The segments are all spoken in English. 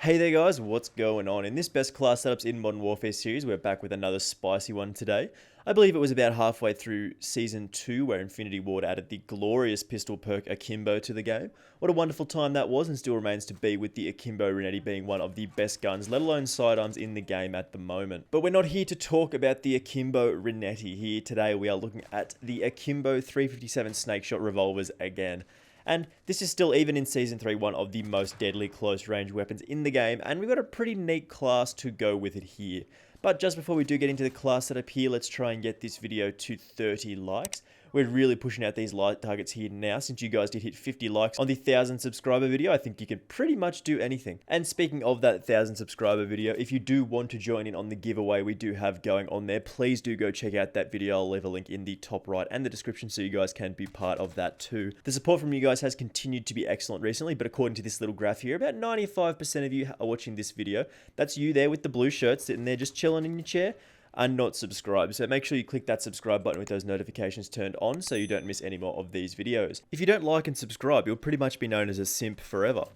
Hey there guys, what's going on? In this Best Class Setups in Modern Warfare series, we're back with another spicy one today. I believe it was about halfway through Season 2 where Infinity Ward added the glorious pistol perk Akimbo to the game. What a wonderful time that was, and still remains to be, with the Akimbo Renetti being one of the best guns, let alone sidearms, in the game at the moment. But we're not here to talk about the Akimbo Renetti. Here today we are looking at the Akimbo 357 Snake Shot revolvers again. And this is still, even in Season 3, one of the most deadly close-range weapons in the game, and we've got a pretty neat class to go with it here. But just before we do get into the class setup here, let's try and get this video to 30 likes. We're really pushing out these like targets here now. Since you guys did hit 50 likes on the 1,000 subscriber video, I think you can pretty much do anything. And speaking of that 1,000 subscriber video, if you do want to join in on the giveaway we do have going on there, please do go check out that video. I'll leave a link in the top right and the description so you guys can be part of that too. The support from you guys has continued to be excellent recently, but according to this little graph here, about 95% of you are watching this video. That's you there with the blue shirt sitting there just chilling in your chair, are not subscribed. So make sure you click that subscribe button with those notifications turned on so you don't miss any more of these videos. If you don't like and subscribe, you'll pretty much be known as a simp forever.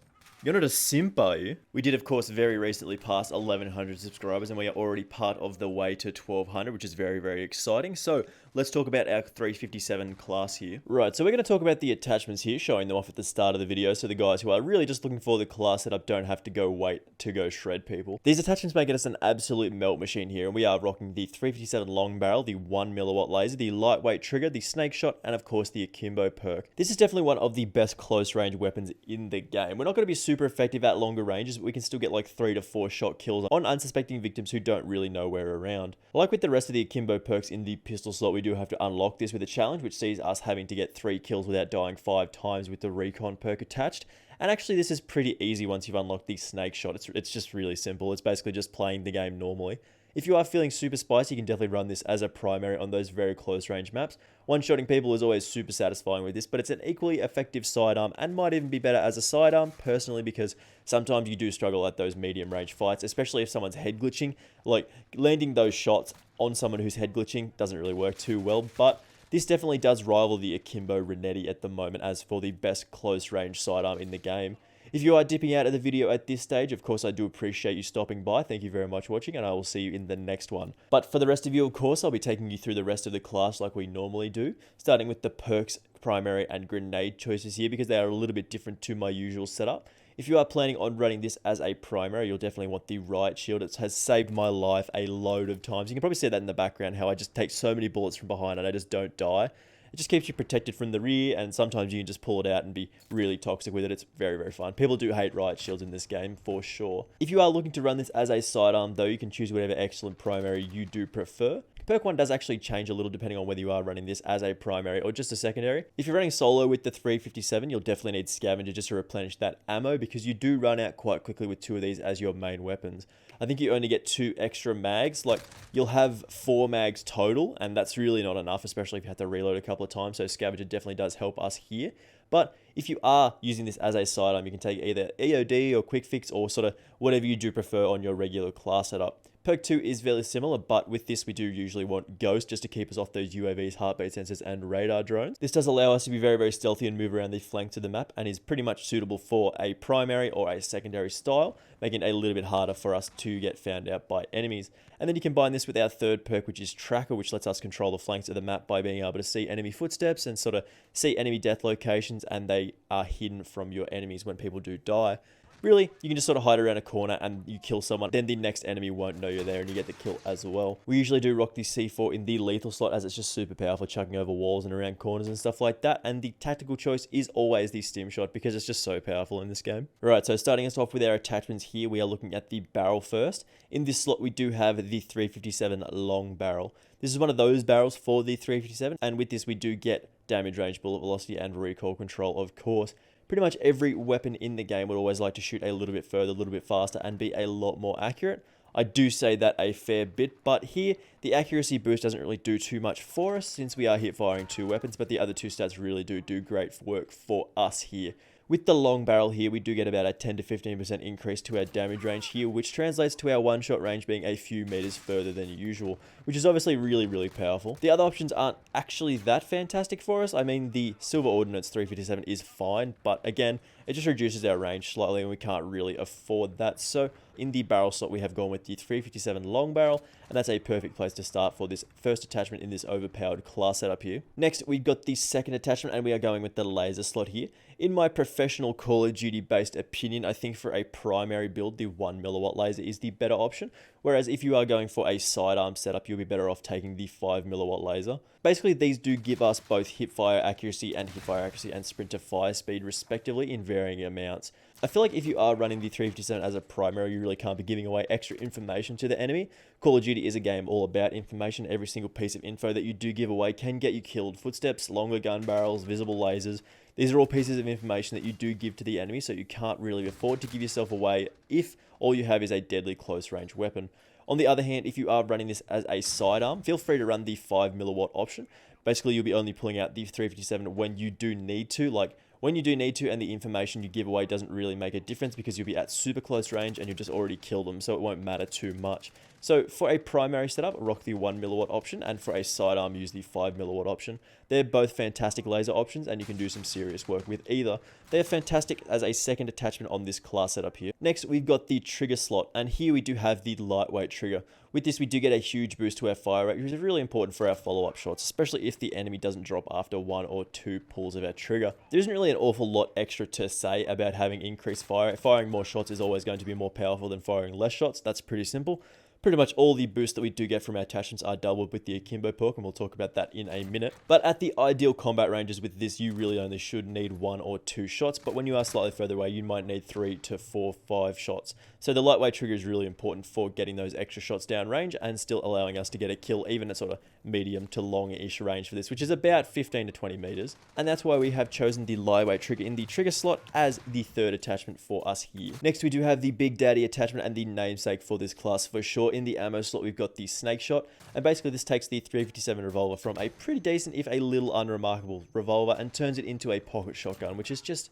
You're not a simp, are you? We did, of course, very recently pass 1,100 subscribers, and we are already part of the way to 1,200, which is very, very exciting. So let's talk about our 357 class here. Right, so we're going to talk about the attachments here, showing them off at the start of the video, so the guys who are really just looking for the class setup don't have to go wait to go shred people. These attachments make us an absolute melt machine here, and we are rocking the 357 long barrel, the 1mm laser, the lightweight trigger, the snake shot, and of course the Akimbo perk. This is definitely one of the best close range weapons in the game. We're not going to be super effective at longer ranges, but we can still get like 3 to 4 shot kills on unsuspecting victims who don't really know we're around. Like with the rest of the Akimbo perks in the pistol slot, we do have to unlock this with a challenge, which sees us having to get 3 kills without dying 5 times with the recon perk attached. And actually this is pretty easy once you've unlocked the snake shot. It's just really simple. It's basically just playing the game normally. If you are feeling super spicy, you can definitely run this as a primary on those very close range maps. One-shotting people is always super satisfying with this, but it's an equally effective sidearm and might even be better as a sidearm, personally, because sometimes you do struggle at those medium range fights, especially if someone's head glitching. Like, landing those shots on someone who's head glitching doesn't really work too well, but this definitely does rival the Akimbo Renetti at the moment as for the best close range sidearm in the game. If you are dipping out of the video at this stage, of course, I do appreciate you stopping by. Thank you very much for watching, and I will see you in the next one. But for the rest of you, of course, I'll be taking you through the rest of the class like we normally do, starting with the perks, primary, and grenade choices here, because they are a little bit different to my usual setup. If you are planning on running this as a primary, you'll definitely want the riot shield. It has saved my life a load of times. You can probably see that in the background, how I just take so many bullets from behind and I just don't die. It just keeps you protected from the rear, and sometimes you can just pull it out and be really toxic with it. It's very, very fun. People do hate riot shields in this game, for sure. If you are looking to run this as a sidearm, though, you can choose whatever excellent primary you do prefer. Perk 1 does actually change a little depending on whether you are running this as a primary or just a secondary. If you're running solo with the 357, you'll definitely need Scavenger just to replenish that ammo, because you do run out quite quickly with 2 of these as your main weapons. I think you only get 2 extra mags. Like, you'll have 4 mags total, and that's really not enough, especially if you have to reload a couple of times, so Scavenger definitely does help us here. But if you are using this as a sidearm, you can take either EOD or Quick Fix or sort of whatever you do prefer on your regular class setup. Perk 2 is very similar, but with this we do usually want Ghost just to keep us off those UAVs, heartbeat sensors, and radar drones. This does allow us to be very, very stealthy and move around the flanks of the map, and is pretty much suitable for a primary or a secondary style, making it a little bit harder for us to get found out by enemies. And then you combine this with our third perk, which is Tracker, which lets us control the flanks of the map by being able to see enemy footsteps and sort of see enemy death locations, and they are hidden from your enemies when people do die. Really, you can just sort of hide around a corner and you kill someone, then the next enemy won't know you're there and you get the kill as well. We usually do rock the C4 in the lethal slot, as it's just super powerful, chucking over walls and around corners and stuff like that. And the tactical choice is always the stim shot, because it's just so powerful in this game. Right, so starting us off with our attachments here, we are looking at the barrel first. In this slot, we do have the 357 long barrel. This is one of those barrels for the 357, and with this we do get damage range, bullet velocity, and recoil control, of course. Pretty much every weapon in the game would always like to shoot a little bit further, a little bit faster, and be a lot more accurate. I do say that a fair bit, but here the accuracy boost doesn't really do too much for us since we are hip firing 2 weapons, but the other 2 stats really do great work for us here. With the long barrel here, we do get about a 10 to 15% increase to our damage range here, which translates to our one-shot range being a few meters further than usual, which is obviously really, really powerful. The other options aren't actually that fantastic for us. I mean, the Silver Ordnance 357 is fine, but again, it just reduces our range slightly and we can't really afford that. So in the barrel slot, we have gone with the 357 long barrel, and that's a perfect place to start for this first attachment in this overpowered class setup here. Next, we've got the second attachment, and we are going with the laser slot here. In my professional Call of Duty based opinion, I think for a primary build, the 1mW laser is the better option. Whereas if you are going for a sidearm setup, you'll be better off taking the 5mW laser. Basically, these do give us both hipfire accuracy and sprint to fire speed respectively in varying amounts. I feel like if you are running the 357 as a primary, you really can't be giving away extra information to the enemy. Call of Duty is a game all about information. Every single piece of info that you do give away can get you killed. Footsteps, longer gun barrels, visible lasers. These are all pieces of information that you do give to the enemy, so you can't really afford to give yourself away if all you have is a deadly close range weapon. On the other hand, if you are running this as a sidearm, feel free to run the 5mW option. Basically, you'll be only pulling out the 357 when you do need to, when you do need to, and the information you give away doesn't really make a difference because you'll be at super close range and you'll just already kill them, so it won't matter too much. So for a primary setup, rock the 1mW option, and for a sidearm, use the 5mW option. They're both fantastic laser options, and you can do some serious work with either. They're fantastic as a second attachment on this class setup here. Next, we've got the trigger slot, and here we do have the lightweight trigger. With this, we do get a huge boost to our fire rate, which is really important for our follow-up shots, especially if the enemy doesn't drop after 1 or 2 pulls of our trigger. There isn't really an awful lot extra to say about having increased fire rate. Firing more shots is always going to be more powerful than firing less shots. That's pretty simple. Pretty much all the boosts that we do get from our attachments are doubled with the Akimbo perk, and we'll talk about that in a minute. But at the ideal combat ranges with this, you really only should need 1 or 2 shots, but when you are slightly further away, you might need 3 to 4, 5 shots. So the lightweight trigger is really important for getting those extra shots down range and still allowing us to get a kill even at sort of medium to long-ish range for this, which is about 15 to 20 meters. And that's why we have chosen the lightweight trigger in the trigger slot as the third attachment for us here. Next, we do have the Big Daddy attachment and the namesake for this class for sure. In the ammo slot, we've got the snake shot, and basically this takes the 357 revolver from a pretty decent, if a little unremarkable revolver, and turns it into a pocket shotgun, which is just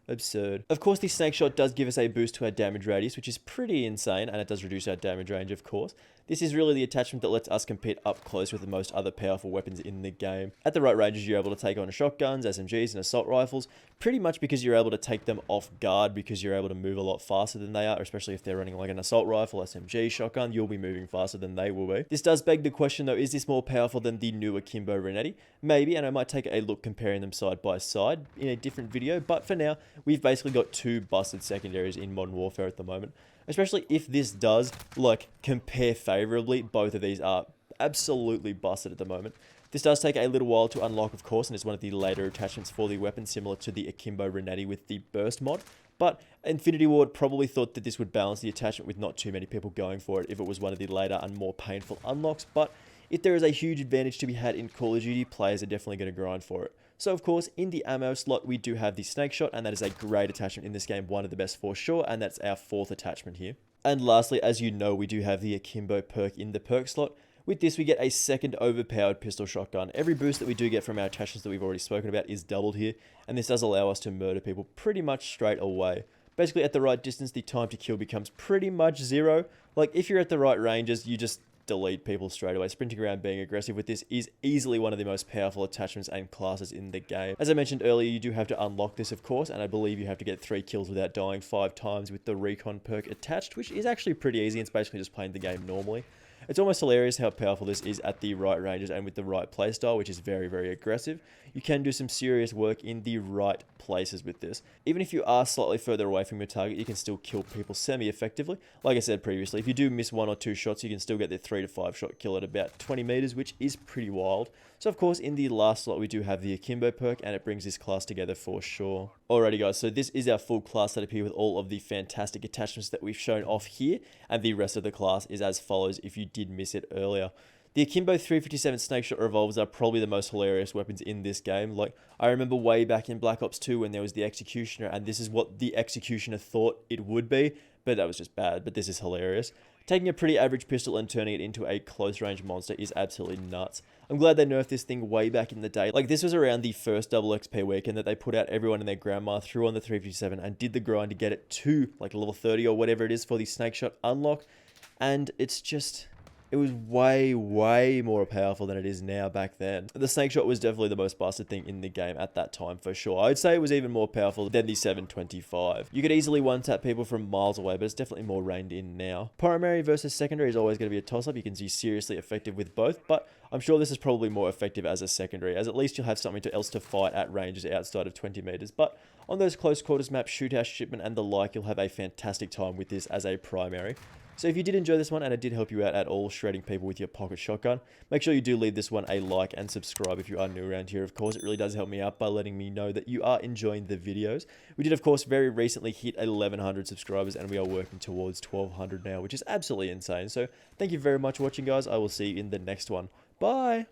absurd. Of course, the snake shot does give us a boost to our damage radius, which is pretty insane, and it does reduce our damage range, of course. This is really the attachment that lets us compete up close with the most other powerful weapons in the game. At the right ranges, you're able to take on shotguns, SMGs, and assault rifles, pretty much because you're able to take them off guard because you're able to move a lot faster than they are, especially if they're running like an assault rifle, SMG, shotgun, you'll be moving faster than they will be. This does beg the question though, is this more powerful than the new Akimbo Renetti? Maybe, and I might take a look comparing them side by side in a different video, but for now, we've basically got 2 busted secondaries in Modern Warfare at the moment. Especially if this does, compare favorably, both of these are absolutely busted at the moment. This does take a little while to unlock, of course, and it's one of the later attachments for the weapon, similar to the Akimbo Renetti with the burst mod. But Infinity Ward probably thought that this would balance the attachment with not too many people going for it if it was one of the later and more painful unlocks. But if there is a huge advantage to be had in Call of Duty, players are definitely going to grind for it. So of course, in the ammo slot, we do have the snake shot, and that is a great attachment in this game, one of the best for sure, and that's our 4th attachment here. And lastly, as you know, we do have the Akimbo perk in the perk slot. With this, we get a second overpowered pistol shotgun. Every boost that we do get from our attachments that we've already spoken about is doubled here, and this does allow us to murder people pretty much straight away. Basically, at the right distance, the time to kill becomes pretty much 0. If you're at the right ranges, you just delete people straight away. Sprinting around being aggressive with this is easily one of the most powerful attachments and classes in the game. As I mentioned earlier, you do have to unlock this, of course, and I believe you have to get 3 kills without dying 5 times with the recon perk attached, which is actually pretty easy. It's basically just playing the game normally. It's almost hilarious how powerful this is at the right ranges and with the right playstyle, which is very, very aggressive. You can do some serious work in the right places with this. Even if you are slightly further away from your target, you can still kill people semi-effectively. Like I said previously, if you do miss 1 or 2 shots, you can still get the 3 to 5 shot kill at about 20 meters, which is pretty wild. So of course, in the last slot, we do have the Akimbo perk, and it brings this class together for sure. Alrighty guys, so this is our full class setup here with all of the fantastic attachments that we've shown off here, and the rest of the class is as follows if you did miss it earlier. The Akimbo 357 snake shot revolvers are probably the most hilarious weapons in this game. I remember way back in Black Ops 2 when there was the Executioner, and this is what the Executioner thought it would be, but that was just bad, but this is hilarious. Taking a pretty average pistol and turning it into a close range monster is absolutely nuts. I'm glad they nerfed this thing way back in the day. Like, this was around the first double XP weekend that they put out everyone and their grandma threw on the 357 and did the grind to get it to like level 30 or whatever it is for the snake shot unlock. And it's just, it was way, way more powerful than it is now back then. The snake shot was definitely the most busted thing in the game at that time for sure. I'd say it was even more powerful than the 725. You could easily one-tap people from miles away, but it's definitely more reined in now. Primary versus secondary is always going to be a toss-up. You can see seriously effective with both, but I'm sure this is probably more effective as a secondary, as at least you'll have something else to fight at ranges outside of 20 meters. But on those close quarters maps, shoothouse, shipment, and the like, you'll have a fantastic time with this as a primary. So if you did enjoy this one and it did help you out at all shredding people with your pocket shotgun, make sure you do leave this one a like and subscribe if you are new around here. Of course, it really does help me out by letting me know that you are enjoying the videos. We did, of course, very recently hit 1,100 subscribers and we are working towards 1,200 now, which is absolutely insane. So thank you very much for watching, guys. I will see you in the next one. Bye!